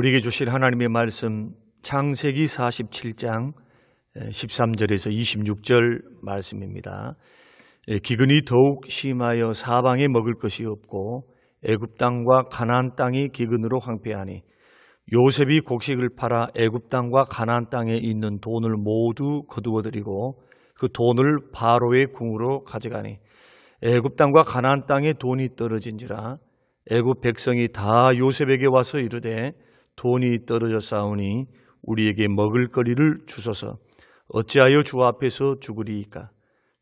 우리에게 주실 하나님의 말씀 창세기 47장 13절에서 26절 말씀입니다. 기근이 더욱 심하여 사방에 먹을 것이 없고 애굽 땅과 가나안 땅이 기근으로 황폐하니 요셉이 곡식을 팔아 애굽 땅과 가나안 땅에 있는 돈을 모두 거두어들이고 그 돈을 바로의 궁으로 가져가니 애굽 땅과 가나안 땅에 돈이 떨어진지라 애굽 백성이 다 요셉에게 와서 이르되 돈이 떨어졌사오니 우리에게 먹을 거리를 주소서. 어찌하여 주 앞에서 죽으리이까?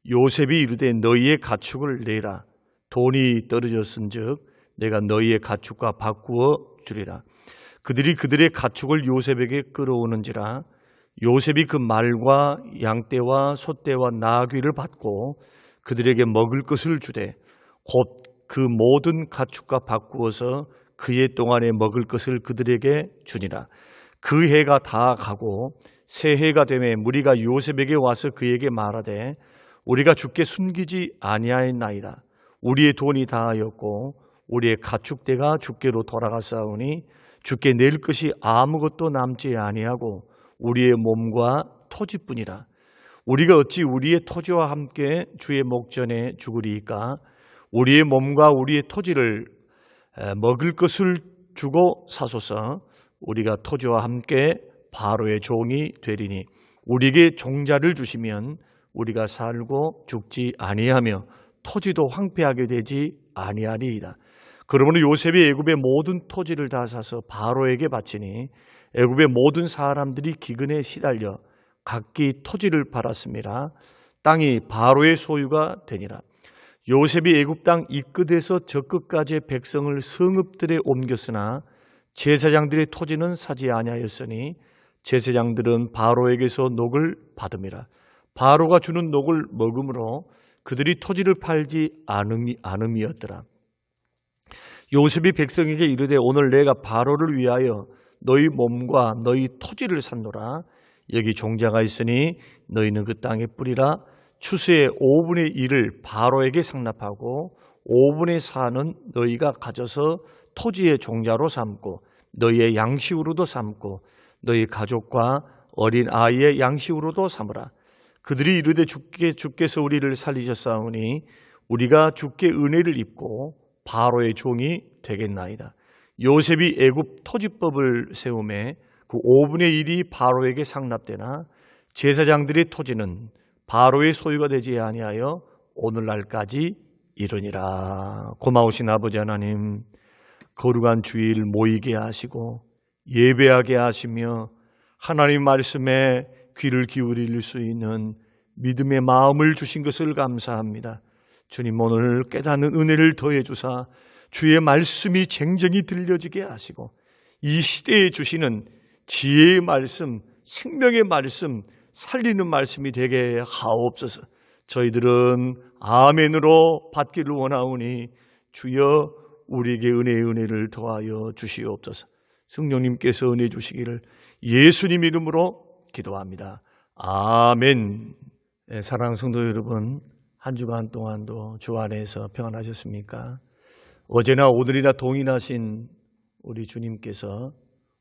요셉이 이르되 너희의 가축을 내라. 돈이 떨어졌은즉 내가 너희의 가축과 바꾸어 주리라. 그들이 그들의 가축을 요셉에게 끌어오는지라. 요셉이 그 말과 양떼와 소떼와 나귀를 받고 그들에게 먹을 것을 주되 곧 그 모든 가축과 바꾸어서 그해 동안에 먹을 것을 그들에게 주니라. 그 해가 다 가고 새 해가 되매 무리가 요셉에게 와서 그에게 말하되 우리가 주께 숨기지 아니하였나이다. 우리의 돈이 다하였고 우리의 가축대가 주께로 돌아갔사오니 주께 낼 것이 아무것도 남지 아니하고 우리의 몸과 토지뿐이라. 우리가 어찌 우리의 토지와 함께 주의 목전에 죽으리이까? 우리의 몸과 우리의 토지를 먹을 것을 주고 사소서. 우리가 토지와 함께 바로의 종이 되리니 우리에게 종자를 주시면 우리가 살고 죽지 아니하며 토지도 황폐하게 되지 아니하리이다. 그러므로 요셉이 애굽의 모든 토지를 다 사서 바로에게 바치니 애굽의 모든 사람들이 기근에 시달려 각기 토지를 팔았습니다. 땅이 바로의 소유가 되니라. 요셉이 애굽 땅 이 끝에서 저 끝까지의 백성을 성읍들에 옮겼으나 제사장들의 토지는 사지 아니하였으니 제사장들은 바로에게서 녹을 받음이라. 바로가 주는 녹을 먹음으로 그들이 토지를 팔지 않음이었더라. 요셉이 백성에게 이르되 오늘 내가 바로를 위하여 너희 몸과 너희 토지를 샀노라. 여기 종자가 있으니 너희는 그 땅에 뿌리라. 추수의 5분의 1을 바로에게 상납하고 5분의 4는 너희가 가져서 토지의 종자로 삼고 너희의 양식으로도 삼고 너희 가족과 어린 아이의 양식으로도 삼으라. 그들이 이르되 주께서 우리를 살리셨사오니 우리가 주께 은혜를 입고 바로의 종이 되겠나이다. 요셉이 애굽 토지법을 세우매 그 5분의 1이 바로에게 상납되나 제사장들의 토지는 바로의 소유가 되지 아니하여 오늘날까지 이르니라. 고마우신 아버지 하나님, 거룩한 주일 모이게 하시고 예배하게 하시며 하나님 말씀에 귀를 기울일 수 있는 믿음의 마음을 주신 것을 감사합니다. 주님, 오늘 깨닫는 은혜를 더해 주사 주의 말씀이 쟁쟁히 들려지게 하시고 이 시대에 주시는 지혜의 말씀, 생명의 말씀, 살리는 말씀이 되게 하옵소서. 저희들은 아멘으로 받기를 원하오니 주여 우리에게 은혜를 더하여 주시옵소서. 성령님께서 은혜 주시기를 예수님 이름으로 기도합니다. 아멘. 네, 사랑하는 성도 여러분, 한 주간 동안도 주 안에서 평안하셨습니까? 어제나 오늘이나 동일하신 우리 주님께서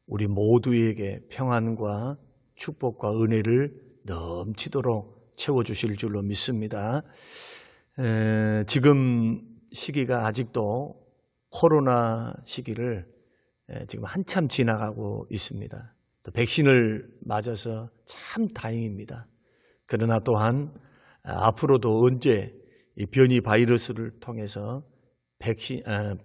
우리 모두에게 평안과 축복과 은혜를 넘치도록 채워주실 줄로 믿습니다. 지금 시기가 아직도 코로나 시기를 지금 한참 지나가고 있습니다. 또 백신을 맞아서 참 다행입니다. 그러나 또한 앞으로도 언제 이 변이 바이러스를 통해서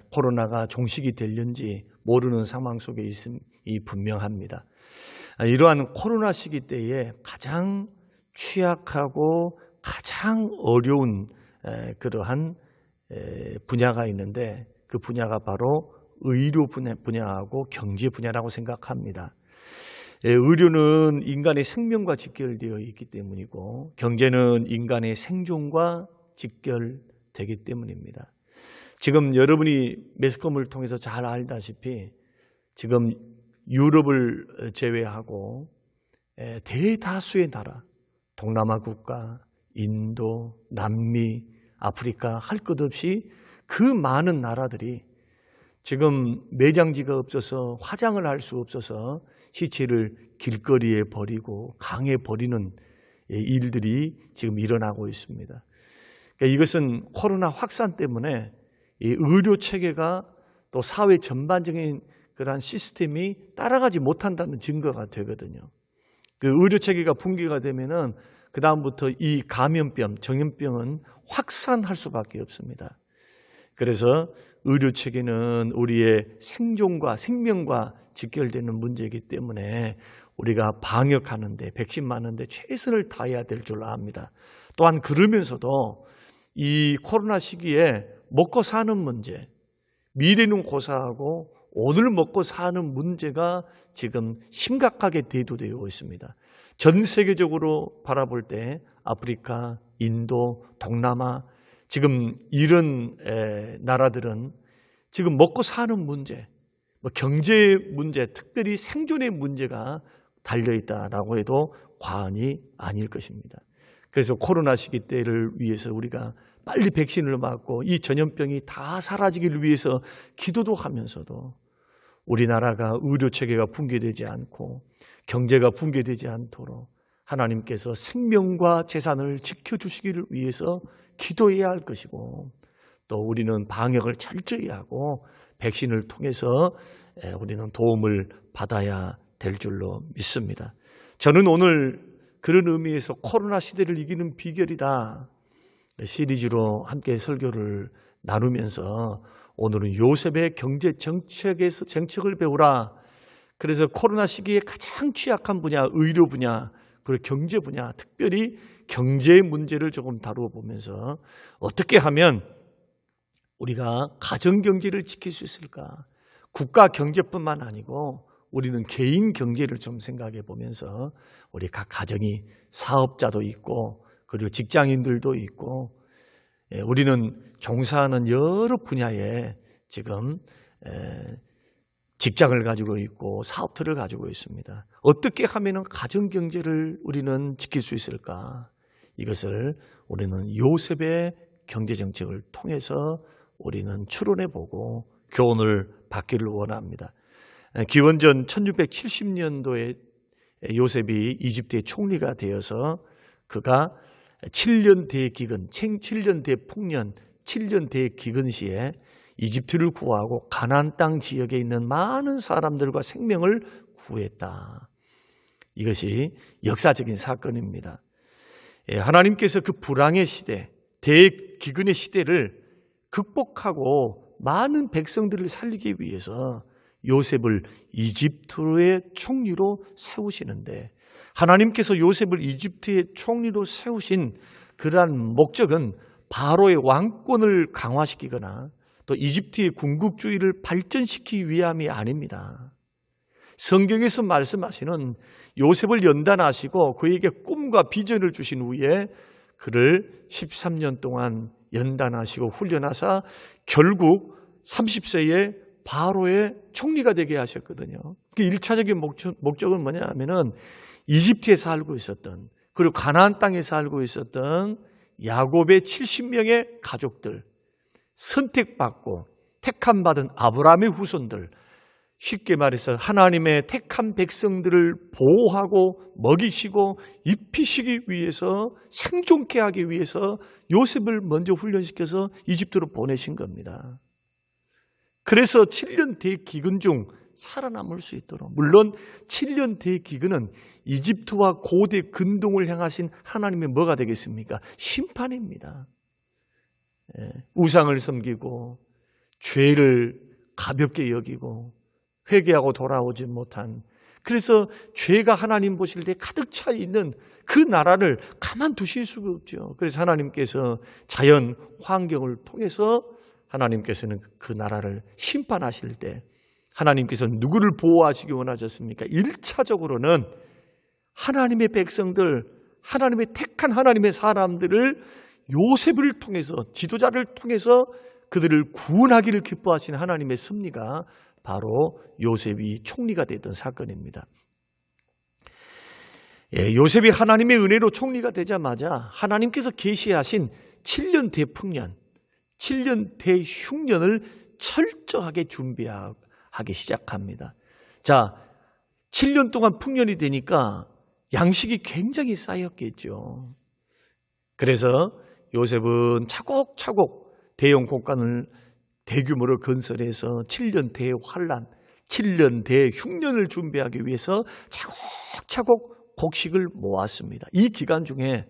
코로나가 종식이 될는지 모르는 상황 속에 있음이 분명합니다. 이러한 코로나 시기 때에 가장 취약하고 가장 어려운 그러한 분야가 있는데 그 분야가 바로 의료 분야하고 경제 분야라고 생각합니다. 의료는 인간의 생명과 직결되어 있기 때문이고 경제는 인간의 생존과 직결되기 때문입니다. 지금 여러분이 매스컴을 통해서 잘 알다시피 지금 유럽을 제외하고 대다수의 나라, 동남아 국가, 인도, 남미, 아프리카 할 것 없이 그 많은 나라들이 지금 매장지가 없어서 화장을 할 수 없어서 시체를 길거리에 버리고 강에 버리는 일들이 지금 일어나고 있습니다. 그러니까 이것은 코로나 확산 때문에 이 의료 체계가 또 사회 전반적인 그러한 시스템이 따라가지 못한다는 증거가 되거든요. 그 의료 체계가 붕괴가 되면은 그 다음부터 이 감염병, 전염병은 확산할 수밖에 없습니다. 그래서 의료 체계는 우리의 생존과 생명과 직결되는 문제이기 때문에 우리가 방역하는데, 백신 맞는데 최선을 다해야 될 줄 압니다. 또한 그러면서도 이 코로나 시기에 먹고 사는 문제, 미래는 고사하고 오늘 먹고 사는 문제가 지금 심각하게 대두되고 있습니다. 전 세계적으로 바라볼 때 아프리카, 인도, 동남아 지금 이런 나라들은 지금 먹고 사는 문제, 경제 문제, 특별히 생존의 문제가 달려있다라고 해도 과언이 아닐 것입니다. 그래서 코로나 시기 때를 위해서 우리가 빨리 백신을 맞고 이 전염병이 다 사라지기를 위해서 기도도 하면서도 우리나라가 의료체계가 붕괴되지 않고 경제가 붕괴되지 않도록 하나님께서 생명과 재산을 지켜주시기를 위해서 기도해야 할 것이고, 또 우리는 방역을 철저히 하고 백신을 통해서 우리는 도움을 받아야 될 줄로 믿습니다. 저는 오늘 그런 의미에서 코로나 시대를 이기는 비결이다 시리즈로 함께 설교를 나누면서 오늘은 요셉의 경제 정책을 배우라. 그래서 코로나 시기에 가장 취약한 분야, 의료 분야, 그리고 경제 분야, 특별히 경제 문제를 조금 다루어 보면서 어떻게 하면 우리가 가정 경제를 지킬 수 있을까? 국가 경제뿐만 아니고 우리는 개인 경제를 좀 생각해 보면서 우리 각 가정이 사업자도 있고 그리고 직장인들도 있고 우리는 종사하는 여러 분야에 지금 직장을 가지고 있고 사업터를 가지고 있습니다. 어떻게 하면 가정 경제를 우리는 지킬 수 있을까? 이것을 우리는 요셉의 경제 정책을 통해서 우리는 추론해 보고 교훈을 받기를 원합니다. 기원전 1670년도에 요셉이 이집트의 총리가 되어서 그가 7년 대기근, 7년 대풍년, 7년 대기근 시에 이집트를 구하고 가나안 땅 지역에 있는 많은 사람들과 생명을 구했다. 이것이 역사적인 사건입니다. 하나님께서 그 불황의 시대, 대기근의 시대를 극복하고 많은 백성들을 살리기 위해서 요셉을 이집트의 총리로 세우시는데, 하나님께서 요셉을 이집트의 총리로 세우신 그러한 목적은 바로의 왕권을 강화시키거나 또 이집트의 군국주의를 발전시키기 위함이 아닙니다. 성경에서 말씀하시는 요셉을 연단하시고 그에게 꿈과 비전을 주신 후에 그를 13년 동안 연단하시고 훈련하사 결국 30세에 바로의 총리가 되게 하셨거든요. 그 1차적인 목적은 뭐냐 하면은 이집트에 살고 있었던, 그리고 가나안 땅에 살고 있었던 야곱의 70명의 가족들, 선택받고 택함받은 아브라함의 후손들, 쉽게 말해서 하나님의 택한 백성들을 보호하고 먹이시고 입히시기 위해서, 생존케 하기 위해서 요셉을 먼저 훈련시켜서 이집트로 보내신 겁니다. 그래서 7년 대기근 중 살아남을 수 있도록, 물론 7년 대기근은 이집트와 고대 근동을 향하신 하나님의 뭐가 되겠습니까? 심판입니다. 우상을 섬기고 죄를 가볍게 여기고 회개하고 돌아오지 못한, 그래서 죄가 하나님 보실 때 가득 차 있는 그 나라를 가만두실 수가 없죠. 그래서 하나님께서 자연 환경을 통해서 하나님께서는 그 나라를 심판하실 때 하나님께서 누구를 보호하시기 원하셨습니까? 1차적으로는 하나님의 백성들, 하나님의 택한 하나님의 사람들을 요셉을 통해서, 지도자를 통해서 그들을 구원하기를 기뻐하시는 하나님의 섭리가 바로 요셉이 총리가 됐던 사건입니다. 요셉이 하나님의 은혜로 총리가 되자마자 하나님께서 계시하신 7년 대풍년, 7년 대흉년을 철저하게 준비하기 시작합니다. 자, 7년 동안 풍년이 되니까 양식이 굉장히 쌓였겠죠. 그래서 요셉은 차곡차곡 대형 곡간을 대규모로 건설해서 7년 대환란, 7년 대흉년을 준비하기 위해서 차곡차곡 곡식을 모았습니다. 이 기간 중에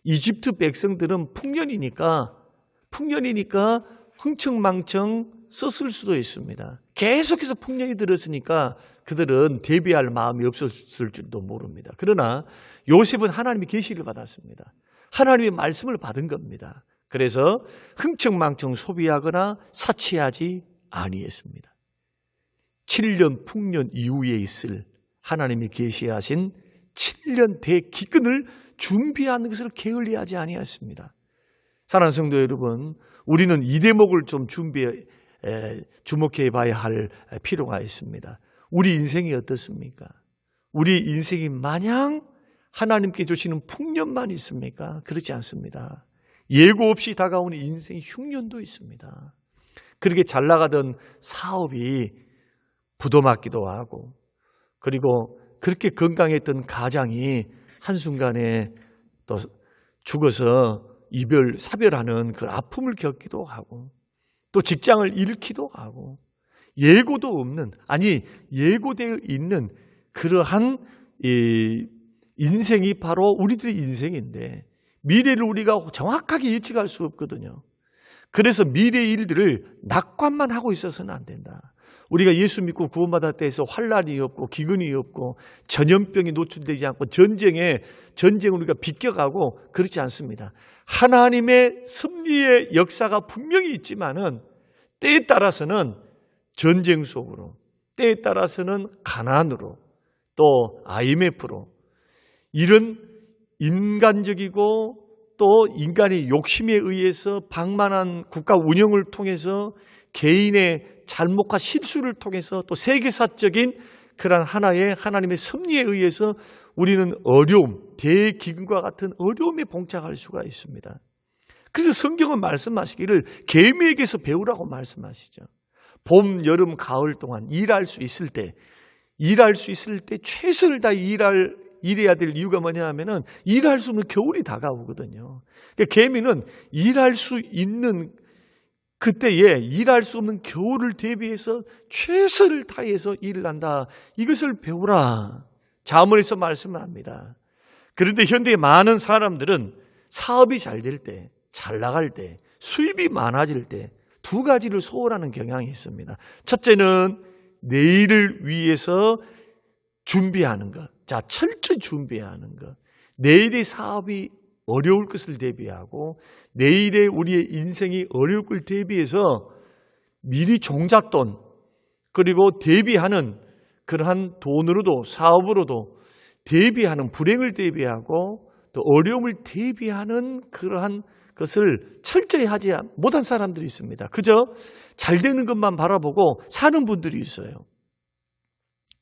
이집트 백성들은 풍년이니까 흥청망청 썼을 수도 있습니다. 계속해서 풍년이 들었으니까 그들은 대비할 마음이 없었을 줄도 모릅니다. 그러나 요셉은 하나님의 계시를 받았습니다. 하나님의 말씀을 받은 겁니다. 그래서 흥청망청 소비하거나 사치하지 아니했습니다. 7년 풍년 이후에 있을 하나님이 계시하신 7년 대기근을 준비하는 것을 게을리하지 아니했습니다. 사랑하는 성도 여러분, 우리는 이 대목을 좀 주목해 봐야 할 필요가 있습니다. 우리 인생이 어떻습니까? 우리 인생이 마냥 하나님께 주시는 풍년만 있습니까? 그렇지 않습니다. 예고 없이 다가오는 인생 흉년도 있습니다. 그렇게 잘 나가던 사업이 부도맞기도 하고, 그리고 그렇게 건강했던 가장이 한순간에 또 죽어서 사별하는 그 아픔을 겪기도 하고, 또 직장을 잃기도 하고, 예고도 없는, 예고되어 있는 그러한 인생이 바로 우리들의 인생인데, 미래를 우리가 정확하게 예측할 수 없거든요. 그래서 미래의 일들을 낙관만 하고 있어서는 안 된다. 우리가 예수 믿고 구원받았다 해서 환난이 없고 기근이 없고 전염병이 노출되지 않고 전쟁을 우리가 비껴가고 그렇지 않습니다. 하나님의 섭리의 역사가 분명히 있지만은 때에 따라서는 전쟁 속으로, 때에 따라서는 가난으로, 또 IMF로, 이런 인간적이고 또 인간의 욕심에 의해서 방만한 국가 운영을 통해서 개인의 잘못과 실수를 통해서 또 세계사적인 그런 하나의 하나님의 섭리에 의해서 우리는 어려움, 대기근과 같은 어려움에 봉착할 수가 있습니다. 그래서 성경은 말씀하시기를 개미에게서 배우라고 말씀하시죠. 봄, 여름, 가을 동안 일할 수 있을 때 최선을 다해 일해야 될 이유가 뭐냐 하면은 일할 수 없는 겨울이 다가오거든요. 그러니까 개미는 일할 수 있는 그때에 일할 수 없는 겨울을 대비해서 최선을 다해서 일을 한다. 이것을 배우라. 잠언에서 말씀을 합니다. 그런데 현대의 많은 사람들은 사업이 잘 될 때, 잘 나갈 때, 수입이 많아질 때 두 가지를 소홀하는 경향이 있습니다. 첫째는 내일을 위해서 준비하는 것. 자, 철저히 준비하는 것. 내일의 사업이 어려울 것을 대비하고 내일의 우리의 인생이 어려울 걸 대비해서 미리 종잣돈, 그리고 대비하는 그러한 돈으로도 사업으로도 대비하는 불행을 대비하고 또 어려움을 대비하는 그러한 것을 철저히 하지 못한 사람들이 있습니다. 그저 잘 되는 것만 바라보고 사는 분들이 있어요.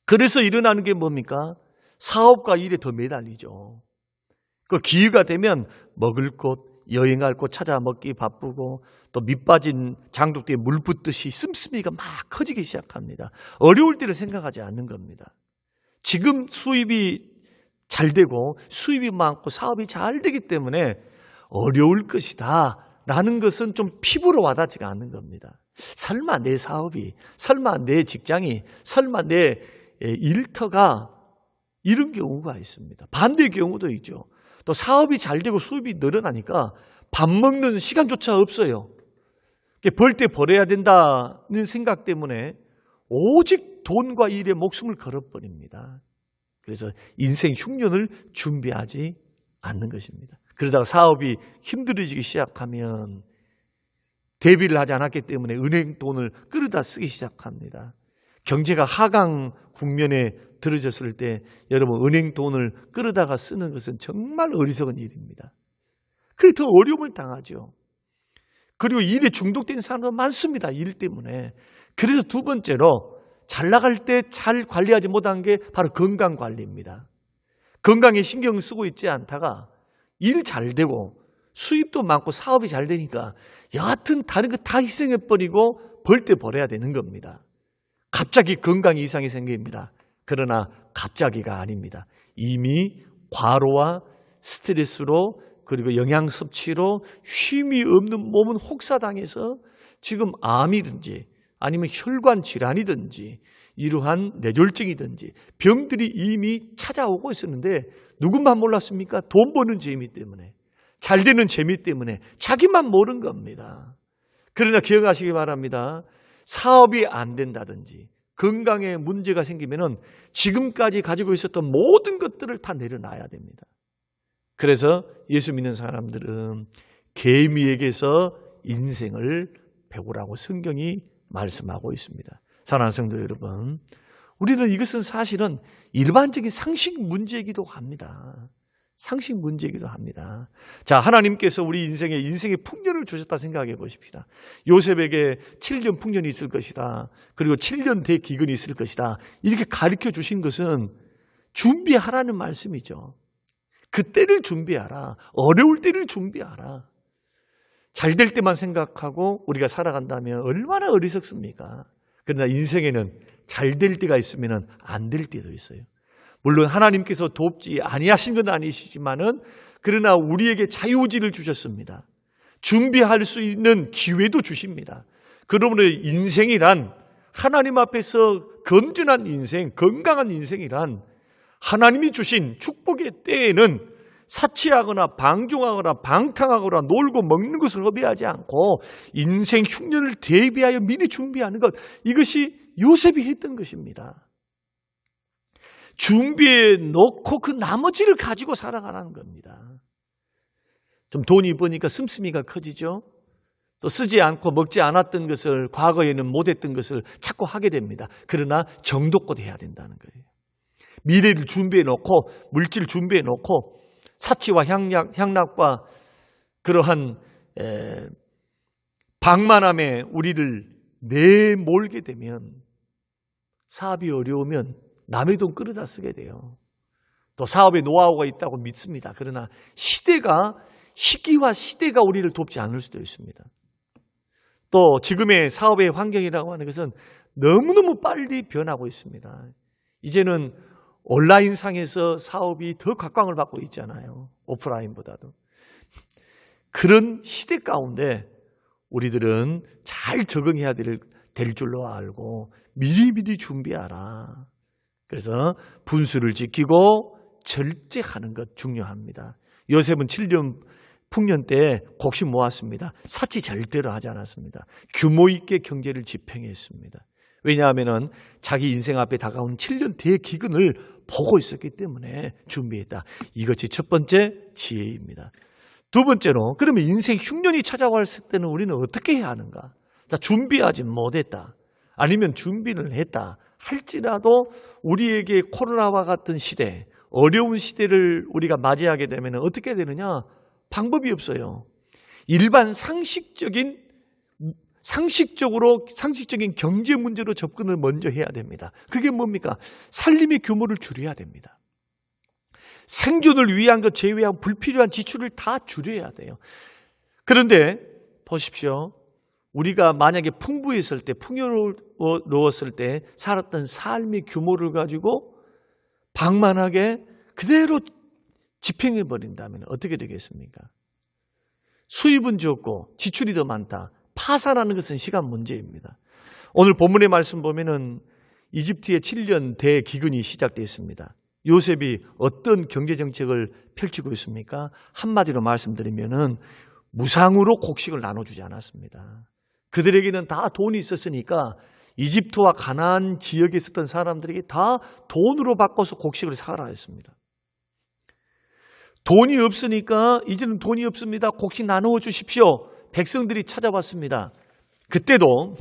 그래서 일어나는 게 뭡니까? 사업과 일에 더 매달리죠. 그 기회가 되면 먹을 곳, 여행할 곳 찾아 먹기 바쁘고 또 밑빠진 장독대에 물 붓듯이 씀씀이가 막 커지기 시작합니다. 어려울 때를 생각하지 않는 겁니다. 지금 수입이 잘 되고 수입이 많고 사업이 잘 되기 때문에 어려울 것이다 라는 것은 좀 피부로 와닿지가 않는 겁니다. 설마 내 사업이, 설마 내 직장이, 설마 내 일터가 이런 경우가 있습니다. 반대의 경우도 있죠. 또 사업이 잘 되고 수입이 늘어나니까 밥 먹는 시간조차 없어요. 벌 때 벌어야 된다는 생각 때문에 오직 돈과 일에 목숨을 걸어버립니다. 그래서 인생 흉년을 준비하지 않는 것입니다. 그러다가 사업이 힘들어지기 시작하면 대비를 하지 않았기 때문에 은행 돈을 끌어다 쓰기 시작합니다. 경제가 하강 국면에 들어졌을 때 여러분 은행 돈을 끌어다가 쓰는 것은 정말 어리석은 일입니다. 그래 더 어려움을 당하죠. 그리고 일에 중독된 사람도 많습니다. 일 때문에. 그래서 두 번째로 잘 나갈 때 잘 관리하지 못한 게 바로 건강관리입니다. 건강에 신경 쓰고 있지 않다가 일 잘 되고 수입도 많고 사업이 잘 되니까 여하튼 다른 거 다 희생해버리고 벌 때 벌어야 되는 겁니다. 갑자기 건강 이상이 생깁니다. 그러나 갑자기가 아닙니다. 이미 과로와 스트레스로 그리고 영양 섭취로 쉼이 없는 몸은 혹사당해서 지금 암이든지 아니면 혈관 질환이든지 이러한 뇌졸중이든지 병들이 이미 찾아오고 있었는데 누구만 몰랐습니까? 돈 버는 재미 때문에, 잘 되는 재미 때문에 자기만 모른 겁니다. 그러나 기억하시기 바랍니다. 사업이 안 된다든지 건강에 문제가 생기면은 지금까지 가지고 있었던 모든 것들을 다 내려놔야 됩니다. 그래서 예수 믿는 사람들은 개미에게서 인생을 배우라고 성경이 말씀하고 있습니다. 사랑하는 성도 여러분, 우리는 이것은 사실은 일반적인 상식 문제이기도 합니다. 상식 문제이기도 합니다. 자, 하나님께서 우리 인생의 풍년을 주셨다 생각해 보십시다. 요셉에게 7년 풍년이 있을 것이다. 그리고 7년 대기근이 있을 것이다. 이렇게 가르쳐 주신 것은 준비하라는 말씀이죠. 그때를 준비하라. 어려울 때를 준비하라. 잘 될 때만 생각하고 우리가 살아간다면 얼마나 어리석습니까? 그러나 인생에는 잘 될 때가 있으면 안 될 때도 있어요. 물론 하나님께서 돕지 아니하신 건 아니시지만은 그러나 우리에게 자유의지를 주셨습니다. 준비할 수 있는 기회도 주십니다. 그러므로 인생이란 하나님 앞에서 건전한 인생, 건강한 인생이란 하나님이 주신 축복의 때에는 사치하거나 방종하거나 방탕하거나 놀고 먹는 것을 허비하지 않고 인생 흉년을 대비하여 미리 준비하는 것, 이것이 요셉이 했던 것입니다. 준비해 놓고 그 나머지를 가지고 살아가라는 겁니다. 좀 돈이 버니까 씀씀이가 커지죠. 또 쓰지 않고 먹지 않았던 것을, 과거에는 못했던 것을 자꾸 하게 됩니다. 그러나 정도껏 해야 된다는 거예요. 미래를 준비해 놓고, 물질 준비해 놓고 사치와 향락과 그러한 방만함에 우리를 내몰게 되면 사업이 어려우면 남의 돈 끌어다 쓰게 돼요. 또 사업에 노하우가 있다고 믿습니다. 그러나 시기와 시대가 우리를 돕지 않을 수도 있습니다. 또 지금의 사업의 환경이라고 하는 것은 너무너무 빨리 변하고 있습니다. 이제는 온라인상에서 사업이 더 각광을 받고 있잖아요. 오프라인보다도. 그런 시대 가운데 우리들은 잘 적응해야 될 줄로 알고 미리미리 준비하라. 그래서 분수를 지키고 절제하는 것 중요합니다. 요셉은 7년 풍년 때 곡식 모았습니다. 사치 절대로 하지 않았습니다. 규모 있게 경제를 집행했습니다. 왜냐하면 자기 인생 앞에 다가온 7년 대기근을 보고 있었기 때문에 준비했다. 이것이 첫 번째 지혜입니다. 두 번째로, 그러면 인생 흉년이 찾아왔을 때는 우리는 어떻게 해야 하는가? 자, 준비하지 못했다. 아니면 준비를 했다 할지라도 우리에게 코로나와 같은 시대, 어려운 시대를 우리가 맞이하게 되면 어떻게 되느냐? 방법이 없어요. 일반 상식적인 경제 문제로 접근을 먼저 해야 됩니다. 그게 뭡니까? 살림의 규모를 줄여야 됩니다. 생존을 위한 것 제외한 불필요한 지출을 다 줄여야 돼요. 그런데 보십시오. 우리가 만약에 풍부했을 때, 풍요로웠을 때 살았던 삶의 규모를 가지고 방만하게 그대로 집행해버린다면 어떻게 되겠습니까? 수입은 적고 지출이 더 많다. 파산하는 것은 시간 문제입니다. 오늘 본문의 말씀 보면은 이집트의 7년 대기근이 시작되었습니다. 요셉이 어떤 경제정책을 펼치고 있습니까? 한마디로 말씀드리면은 무상으로 곡식을 나눠주지 않았습니다. 그들에게는 다 돈이 있었으니까 이집트와 가나안 지역에 있었던 사람들에게 다 돈으로 바꿔서 곡식을 사라 했습니다. 돈이 없으니까 이제는 돈이 없습니다. 곡식 나누어 주십시오. 백성들이 찾아왔습니다. 그때도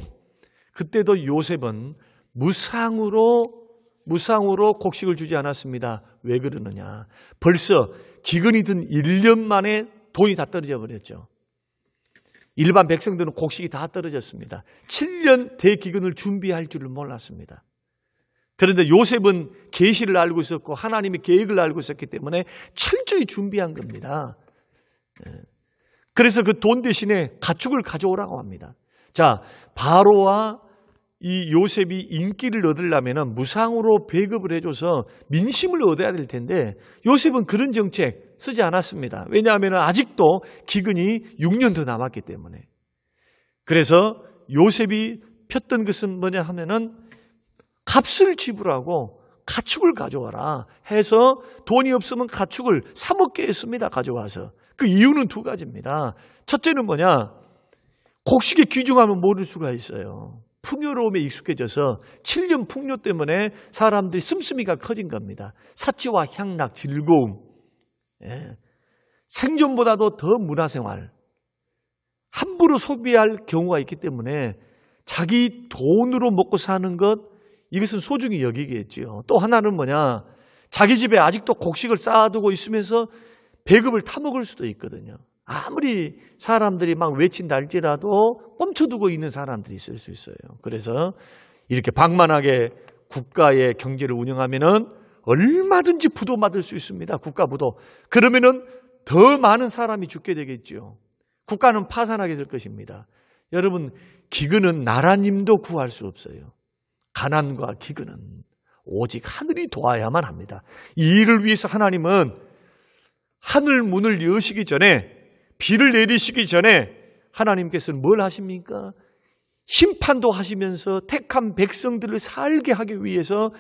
요셉은 무상으로 곡식을 주지 않았습니다. 왜 그러느냐? 벌써 기근이 든 1년 만에 돈이 다 떨어져 버렸죠. 일반 백성들은 곡식이 다 떨어졌습니다. 7년 대기근을 준비할 줄을 몰랐습니다. 그런데 요셉은 계시를 알고 있었고 하나님의 계획을 알고 있었기 때문에 철저히 준비한 겁니다. 그래서 그 돈 대신에 가축을 가져오라고 합니다. 자, 바로와 이 요셉이 인기를 얻으려면 무상으로 배급을 해줘서 민심을 얻어야 될 텐데 요셉은 그런 정책 쓰지 않았습니다. 왜냐하면 아직도 기근이 6년 더 남았기 때문에. 그래서 요셉이 폈던 것은 뭐냐 하면은 값을 지불하고 가축을 가져와라 해서 돈이 없으면 가축을 사 먹게 했습니다. 가져와서. 그 이유는 두 가지입니다. 첫째는 뭐냐? 곡식에 귀중하면 모를 수가 있어요. 풍요로움에 익숙해져서 7년 풍요 때문에 사람들이 씀씀이가 커진 겁니다. 사치와 향락, 즐거움, 생존보다도 더 문화생활, 함부로 소비할 경우가 있기 때문에 자기 돈으로 먹고 사는 것, 이것은 소중히 여기겠지요. 또 하나는 뭐냐? 자기 집에 아직도 곡식을 쌓아두고 있으면서 배급을 타먹을 수도 있거든요. 아무리 사람들이 막 외친다 할지라도 멈춰두고 있는 사람들이 있을 수 있어요. 그래서 이렇게 방만하게 국가의 경제를 운영하면은 얼마든지 부도 맞을 수 있습니다. 국가 부도. 그러면은 더 많은 사람이 죽게 되겠죠. 국가는 파산하게 될 것입니다. 여러분, 기근은 나라님도 구할 수 없어요. 가난과 기근은 오직 하늘이 도와야만 합니다. 이 일을 위해서 하나님은 하늘 문을 여시기 전에, 비를 내리시기 전에 하나님께서는 뭘 하십니까? 심판도 하시면서 택한 백성들을 살게 하기 위해서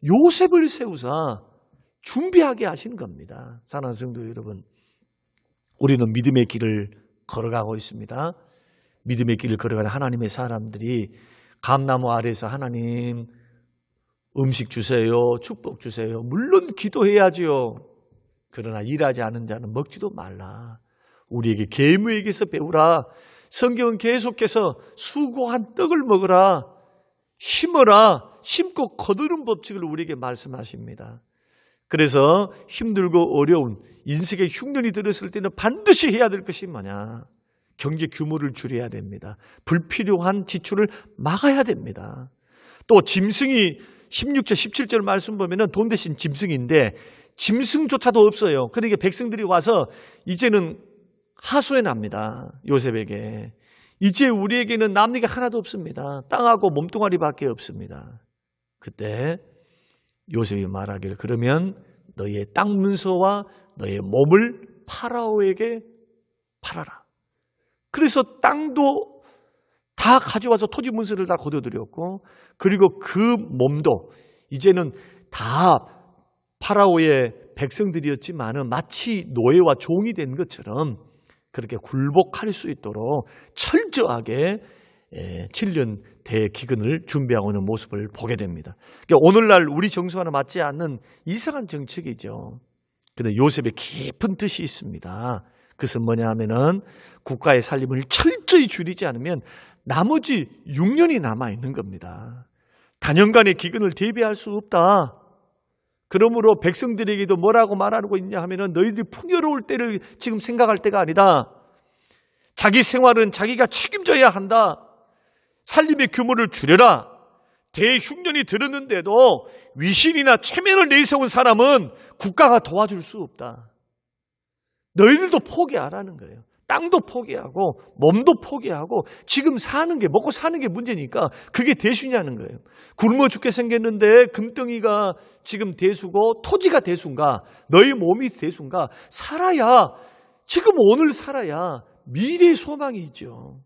요셉을 세우사 준비하게 하신 겁니다. 사랑하는 성도 여러분, 우리는 믿음의 길을 걸어가고 있습니다. 믿음의 길을 걸어가는 하나님의 사람들이 감나무 아래에서 하나님 음식 주세요, 축복 주세요. 물론 기도해야지요. 그러나 일하지 않은 자는 먹지도 말라. 우리에게 계무에게서 배우라. 성경은 계속해서 수고한 떡을 먹으라. 심어라. 심고 거두는 법칙을 우리에게 말씀하십니다. 그래서 힘들고 어려운 인생의 흉년이 들었을 때는 반드시 해야 될 것이 뭐냐? 경제 규모를 줄여야 됩니다. 불필요한 지출을 막아야 됩니다. 또 짐승이 16절, 17절 말씀 보면은 돈 대신 짐승인데 짐승조차도 없어요. 그러니까 백성들이 와서 이제는 하소연 합니다. 요셉에게. 이제 우리에게는 남는 게 하나도 없습니다. 땅하고 몸뚱아리밖에 없습니다. 그때 요셉이 말하기를, 그러면 너의 땅 문서와 너의 몸을 파라오에게 팔아라. 그래서 땅도 다 가져와서 토지 문서를 다 거둬들였고, 그리고 그 몸도 이제는 다 파라오의 백성들이었지만은 마치 노예와 종이 된 것처럼 그렇게 굴복할 수 있도록 철저하게 7년 대기근을 준비하고 있는 모습을 보게 됩니다. 그러니까 오늘날 우리 정서와는 맞지 않는 이상한 정책이죠. 그런데 요셉의 깊은 뜻이 있습니다. 그것은 뭐냐 하면은 국가의 살림을 철저히 줄이지 않으면 나머지 6년이 남아있는 겁니다. 단연간의 기근을 대비할 수 없다. 그러므로 백성들에게도 뭐라고 말하고 있냐 하면은 너희들이 풍요로울 때를 지금 생각할 때가 아니다. 자기 생활은 자기가 책임져야 한다. 살림의 규모를 줄여라. 대흉년이 들었는데도 위신이나 체면을 내세운 사람은 국가가 도와줄 수 없다. 너희들도 포기하라는 거예요. 땅도 포기하고 몸도 포기하고 지금 사는 게, 먹고 사는 게 문제니까 그게 대수냐는 거예요. 굶어 죽게 생겼는데 금덩이가 지금 대수고 토지가 대수인가, 너희 몸이 대수인가? 살아야, 지금 오늘 살아야 미래의 소망이 있죠.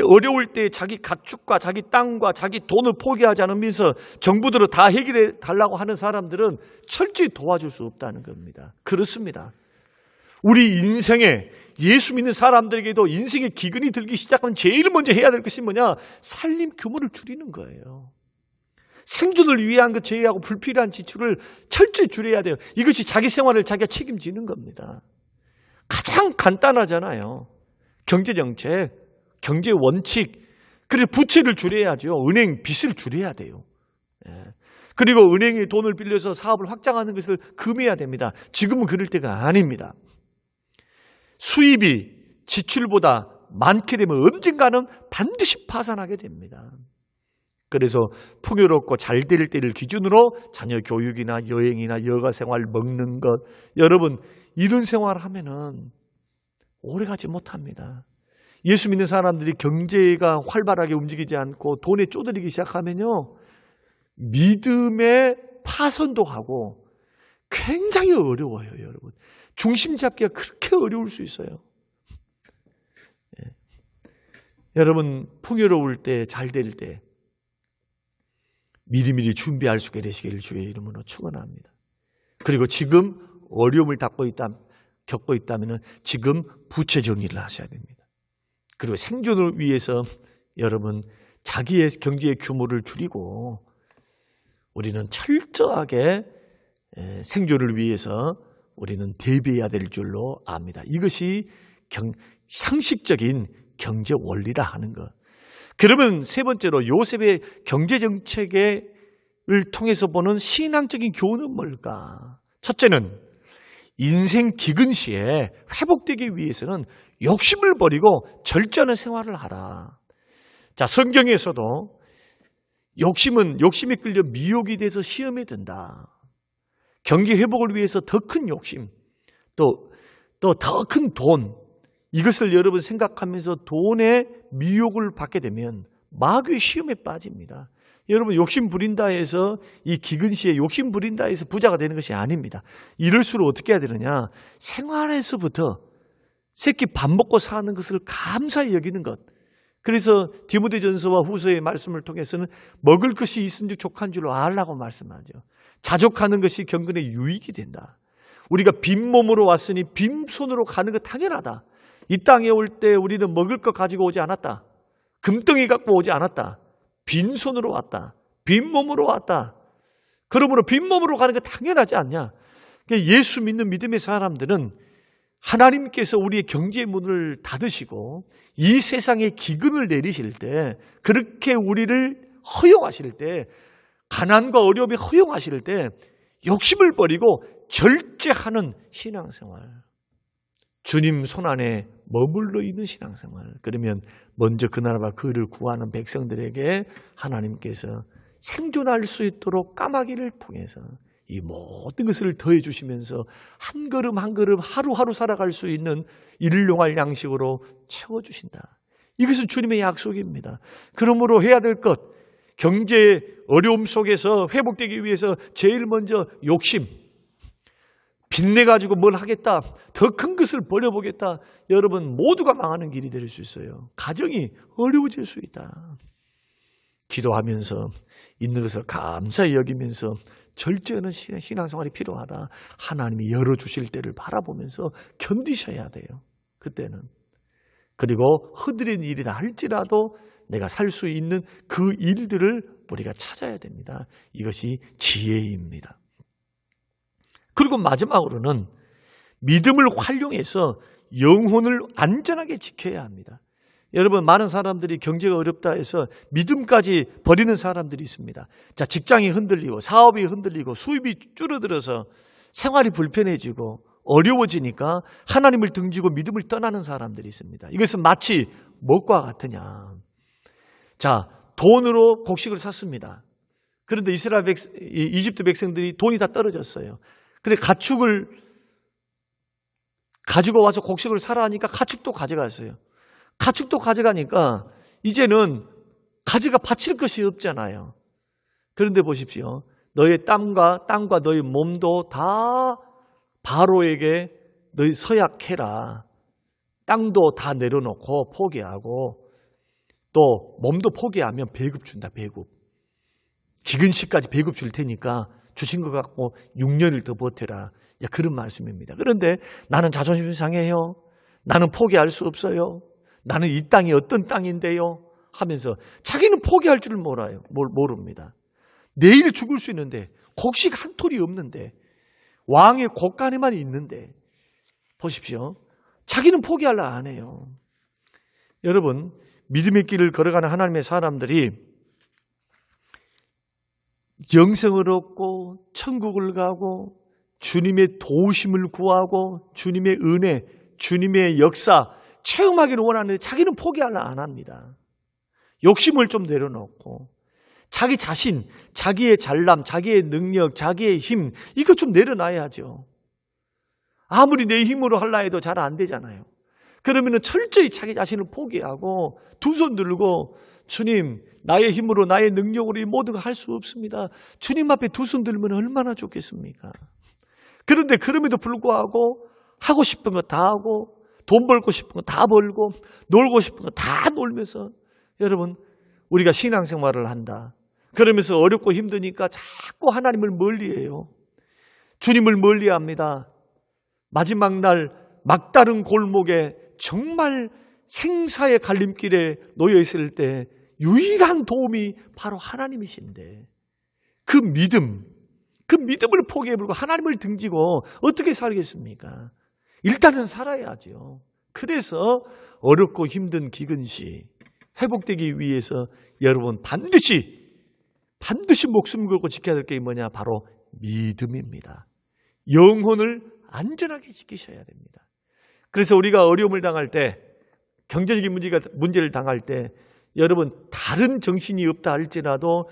어려울 때 자기 가축과 자기 땅과 자기 돈을 포기하지 않으면서 정부들을 다 해결해 달라고 하는 사람들은 철저히 도와줄 수 없다는 겁니다. 그렇습니다. 우리 인생에 예수 믿는 사람들에게도 인생의 기근이 들기 시작하면 제일 먼저 해야 될 것이 뭐냐? 살림 규모를 줄이는 거예요. 생존을 위한 것 제외하고 불필요한 지출을 철저히 줄여야 돼요. 이것이 자기 생활을 자기가 책임지는 겁니다. 가장 간단하잖아요. 경제정책, 경제 원칙, 그리고 부채를 줄여야죠. 은행 빚을 줄여야 돼요. 그리고 은행에 돈을 빌려서 사업을 확장하는 것을 금해야 됩니다. 지금은 그럴 때가 아닙니다. 수입이 지출보다 많게 되면 언젠가는 반드시 파산하게 됩니다. 그래서 풍요롭고 잘 될 때를 기준으로 자녀 교육이나 여행이나 여가 생활, 먹는 것, 여러분 이런 생활을 하면은 오래가지 못합니다. 예수 믿는 사람들이 경제가 활발하게 움직이지 않고 돈에 쪼들리기 시작하면요, 믿음의 파손도 하고 굉장히 어려워요, 여러분. 중심 잡기가 그렇게 어려울 수 있어요. 예. 여러분, 풍요로울 때, 잘 될 때 미리미리 준비할 수 있게 되시기를 주의 이름으로 축원합니다. 그리고 지금 어려움을 겪고 있다면 지금 부채 정리를 하셔야 됩니다. 그리고 생존을 위해서 여러분 자기의 경제의 규모를 줄이고 우리는 철저하게 생존을 위해서 우리는 대비해야 될 줄로 압니다. 이것이 상식적인 경제 원리라 하는 것. 그러면 세 번째로 요셉의 경제 정책을 통해서 보는 신앙적인 교훈은 뭘까? 첫째는 인생 기근 시에 회복되기 위해서는 욕심을 버리고 절제하는 생활을 하라. 자, 성경에서도 욕심에 끌려 미혹이 돼서 시험에 든다. 경기 회복을 위해서 더 큰 욕심, 또 더 큰 돈, 이것을 여러분 생각하면서 돈의 미혹을 받게 되면 마귀의 시험에 빠집니다. 여러분 욕심 부린다 해서 이 기근 시에 욕심 부린다 해서 부자가 되는 것이 아닙니다. 이럴수록 어떻게 해야 되느냐? 생활에서부터 새끼 밥 먹고 사는 것을 감사히 여기는 것. 그래서 디모데전서와 후서의 말씀을 통해서는 먹을 것이 있은즉 족한 줄로 알라고 말씀하죠. 자족하는 것이 경건의 유익이 된다. 우리가 빈몸으로 왔으니 빈손으로 가는 것 당연하다. 이 땅에 올 때 우리는 먹을 것 가지고 오지 않았다. 금덩이 갖고 오지 않았다. 빈손으로 왔다. 빈몸으로 왔다. 그러므로 빈몸으로 가는 게 당연하지 않냐. 예수 믿는 믿음의 사람들은 하나님께서 우리의 경제의 문을 닫으시고 이 세상에 기근을 내리실 때, 그렇게 우리를 허용하실 때, 가난과 어려움이 허용하실 때 욕심을 버리고 절제하는 신앙생활, 주님 손안에 머물러 있는 신앙생활. 그러면 먼저 그 나라와 그를 구하는 백성들에게 하나님께서 생존할 수 있도록 까마귀를 통해서 이 모든 것을 더해 주시면서 한 걸음 한 걸음 하루하루 살아갈 수 있는 일용할 양식으로 채워주신다. 이것은 주님의 약속입니다. 그러므로 해야 될 것, 경제 어려움 속에서 회복되기 위해서 제일 먼저 욕심, 빚내가지고 뭘 하겠다, 더 큰 것을 버려보겠다. 여러분 모두가 망하는 길이 될 수 있어요. 가정이 어려워질 수 있다. 기도하면서 있는 것을 감사히 여기면서 절제하는 신앙생활이 필요하다. 하나님이 열어주실 때를 바라보면서 견디셔야 돼요. 그때는. 그리고 흐드린 일이라 할지라도 내가 살 수 있는 그 일들을 우리가 찾아야 됩니다. 이것이 지혜입니다. 그리고 마지막으로는 믿음을 활용해서 영혼을 안전하게 지켜야 합니다. 여러분, 많은 사람들이 경제가 어렵다 해서 믿음까지 버리는 사람들이 있습니다. 자, 직장이 흔들리고 사업이 흔들리고 수입이 줄어들어서 생활이 불편해지고 어려워지니까 하나님을 등지고 믿음을 떠나는 사람들이 있습니다. 이것은 마치 무엇과 같으냐. 자, 돈으로 곡식을 샀습니다. 그런데 이집트 백성들이 돈이 다 떨어졌어요. 근데 가축을 가지고 와서 곡식을 사라 하니까 가축도 가져갔어요. 가축도 가져가니까 이제는 가지가 바칠 것이 없잖아요. 그런데 보십시오. 너의 땅과 너의 몸도 다 바로에게 너희 서약해라. 땅도 다 내려놓고 포기하고 또 몸도 포기하면 배급 준다. 배급. 기근시까지 배급 줄 테니까 주신 것 같고 6년을 더 버텨라. 그런 말씀입니다. 그런데 나는 자존심이 상해요. 나는 포기할 수 없어요. 나는 이 땅이 어떤 땅인데요 하면서 자기는 포기할 줄 모릅니다. 내일 죽을 수 있는데, 곡식 한 톨이 없는데, 왕의 곳간에만 있는데, 보십시오. 자기는 포기하려 안 해요. 여러분, 믿음의 길을 걸어가는 하나님의 사람들이 영생을 얻고 천국을 가고 주님의 도우심을 구하고 주님의 은혜, 주님의 역사 체험하기를 원하는데 자기는 포기하려 안 합니다. 욕심을 좀 내려놓고 자기 자신, 자기의 잘남, 자기의 능력, 자기의 힘, 이거 좀 내려놔야죠. 아무리 내 힘으로 하려 해도 잘 안 되잖아요. 그러면 철저히 자기 자신을 포기하고 두 손 들고 주님, 나의 힘으로 나의 능력으로 이 모든 걸 할 수 없습니다. 주님 앞에 두 손 들면 얼마나 좋겠습니까? 그런데 그럼에도 불구하고 하고 싶은 거 다 하고 돈 벌고 싶은 거 다 벌고 놀고 싶은 거 다 놀면서 여러분 우리가 신앙생활을 한다. 그러면서 어렵고 힘드니까 자꾸 하나님을 멀리해요. 주님을 멀리합니다. 마지막 날 막다른 골목에 정말 생사의 갈림길에 놓여 있을 때 유일한 도움이 바로 하나님이신데 그 믿음을 포기해버리고 하나님을 등지고 어떻게 살겠습니까? 일단은 살아야죠. 그래서 어렵고 힘든 기근시 회복되기 위해서 여러분 반드시 목숨 걸고 지켜야 될 게 뭐냐? 바로 믿음입니다. 영혼을 안전하게 지키셔야 됩니다. 그래서 우리가 어려움을 당할 때, 경제적인 문제를 당할 때 여러분 다른 정신이 없다 할지라도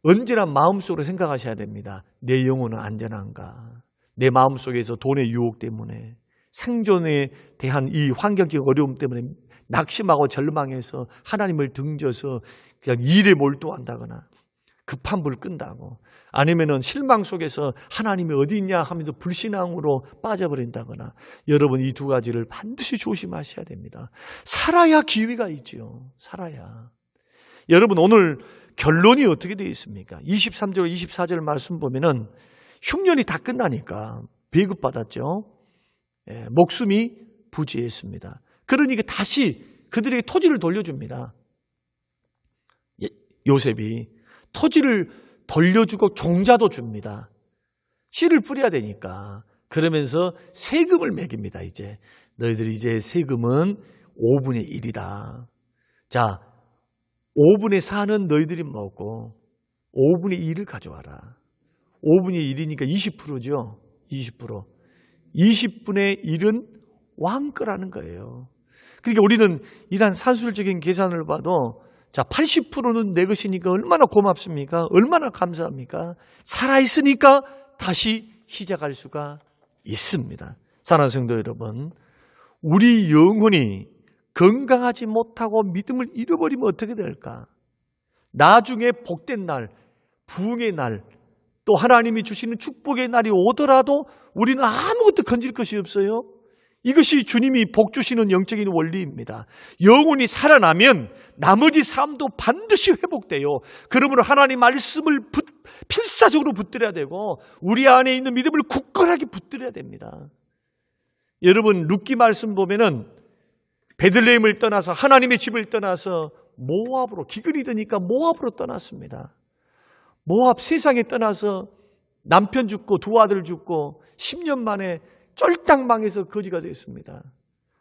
언제나 마음속으로 생각하셔야 됩니다. 내 영혼은 안전한가? 내 마음속에서 돈의 유혹 때문에 생존에 대한 이 환경적 어려움 때문에 낙심하고 절망해서 하나님을 등져서 그냥 일에 몰두한다거나 급한 불 끈다고 아니면은 실망 속에서 하나님이 어디 있냐 하면서 불신앙으로 빠져버린다거나 여러분 이 두 가지를 반드시 조심하셔야 됩니다. 살아야 기회가 있죠. 살아야. 여러분 오늘 결론이 어떻게 되어 있습니까? 23절 24절 말씀 보면은 흉년이 다 끝나니까 배급받았죠. 목숨이 부지했습니다. 그러니까 다시 그들에게 토지를 돌려줍니다. 요셉이 토지를 돌려주고 종자도 줍니다. 씨를 뿌려야 되니까. 그러면서 세금을 매깁니다. 이제 너희들이 이제 세금은 5분의 1이다. 자, 5분의 4는 너희들이 먹고 5분의 2를 가져와라. 5분의 1이니까 20%죠. 20%. 20분의 1은 왕거라는 거예요. 그러니까 우리는 이러한 산술적인 계산을 봐도 자, 80%는 내 것이니까 얼마나 고맙습니까? 얼마나 감사합니까? 살아있으니까 다시 시작할 수가 있습니다. 사랑하는 성도 여러분, 우리 영혼이 건강하지 못하고 믿음을 잃어버리면 어떻게 될까? 나중에 복된 날, 부흥의 날, 또 하나님이 주시는 축복의 날이 오더라도 우리는 아무것도 건질 것이 없어요. 이것이 주님이 복 주시는 영적인 원리입니다. 영혼이 살아나면 나머지 삶도 반드시 회복돼요. 그러므로 하나님 말씀을 필사적으로 붙들어야 되고 우리 안에 있는 믿음을 굳건하게 붙들어야 됩니다. 여러분 룻기 말씀 보면은 베들레헴을 떠나서 하나님의 집을 떠나서 모압으로 기근이 드니까 모압으로 떠났습니다. 모압 세상에 떠나서 남편 죽고 두 아들 죽고 10년 만에 쫄딱 망해서 거지가 됐습니다.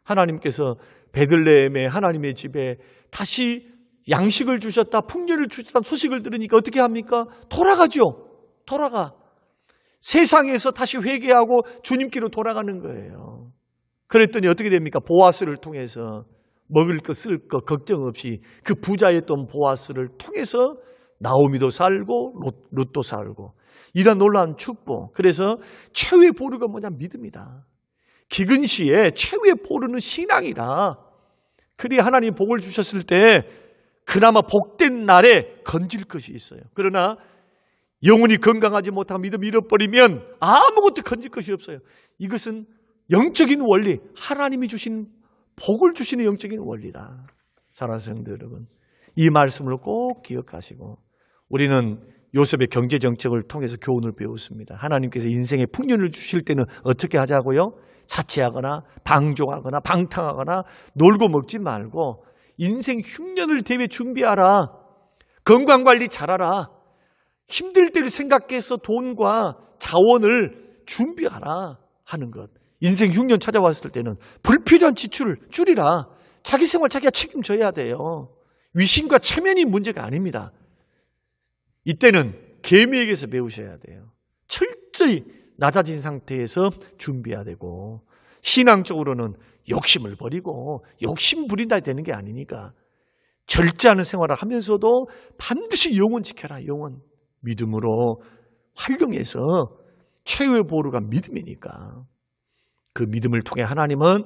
하나님께서 베들레헴의 하나님의 집에 다시 양식을 주셨다, 풍년을 주셨다는 소식을 들으니까 어떻게 합니까? 돌아가죠. 돌아가. 세상에서 다시 회개하고 주님께로 돌아가는 거예요. 그랬더니 어떻게 됩니까? 보아스를 통해서 먹을 것, 쓸 것 걱정 없이 그 부자였던 보아스를 통해서 나오미도 살고 롯도 살고 이런 놀라운 축복. 그래서 최후의 보루가 뭐냐? 믿음이다. 기근 시에 최후의 보루는 신앙이다. 그리 하나님 복을 주셨을 때 그나마 복된 날에 건질 것이 있어요. 그러나 영혼이 건강하지 못하고 믿음 잃어버리면 아무것도 건질 것이 없어요. 이것은 영적인 원리, 하나님이 주신 복을 주시는 영적인 원리다. 사랑하는 성도 여러분, 이 말씀을 꼭 기억하시고 우리는 요셉의 경제 정책을 통해서 교훈을 배웠습니다. 하나님께서 인생에 풍년을 주실 때는 어떻게 하자고요? 사치하거나 방종하거나 방탕하거나 놀고 먹지 말고 인생 흉년을 대비해 준비하라. 건강관리 잘하라. 힘들 때를 생각해서 돈과 자원을 준비하라 하는 것. 인생 흉년 찾아왔을 때는 불필요한 지출을 줄이라. 자기 생활 자기가 책임져야 돼요. 위신과 체면이 문제가 아닙니다. 이때는 계미에게서 배우셔야 돼요. 철저히 낮아진 상태에서 준비해야 되고 신앙적으로는 욕심을 버리고 욕심 부린다 되는 게 아니니까 절제하는 생활을 하면서도 반드시 영혼 지켜라. 영혼. 믿음으로 활용해서 최후의 보루가 믿음이니까 그 믿음을 통해 하나님은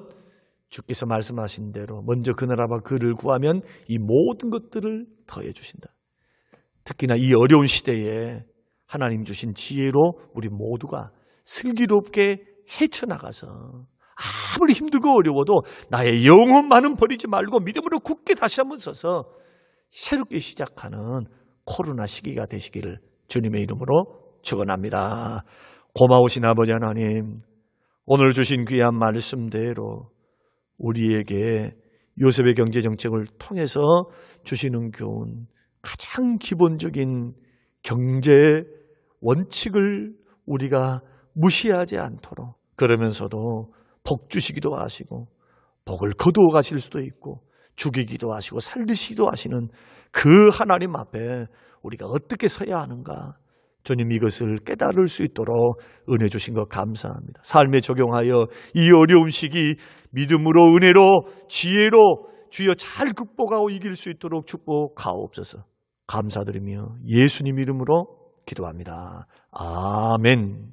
주께서 말씀하신 대로 먼저 그 나라와 그를 구하면 이 모든 것들을 더해 주신다. 특히나 이 어려운 시대에 하나님 주신 지혜로 우리 모두가 슬기롭게 헤쳐나가서 아무리 힘들고 어려워도 나의 영혼만은 버리지 말고 믿음으로 굳게 다시 한번 서서 새롭게 시작하는 코로나 시기가 되시기를 주님의 이름으로 축원합니다. 고마우신 아버지 하나님, 오늘 주신 귀한 말씀대로 우리에게 요셉의 경제정책을 통해서 주시는 교훈, 가장 기본적인 경제 원칙을 우리가 무시하지 않도록, 그러면서도 복 주시기도 하시고 복을 거두어 가실 수도 있고 죽이기도 하시고 살리시기도 하시는 그 하나님 앞에 우리가 어떻게 서야 하는가, 주님 이것을 깨달을 수 있도록 은혜 주신 것 감사합니다. 삶에 적용하여 이 어려운 시기 믿음으로, 은혜로, 지혜로 주여 잘 극복하고 이길 수 있도록 축복하옵소서. 감사드리며 예수님 이름으로 기도합니다. 아멘.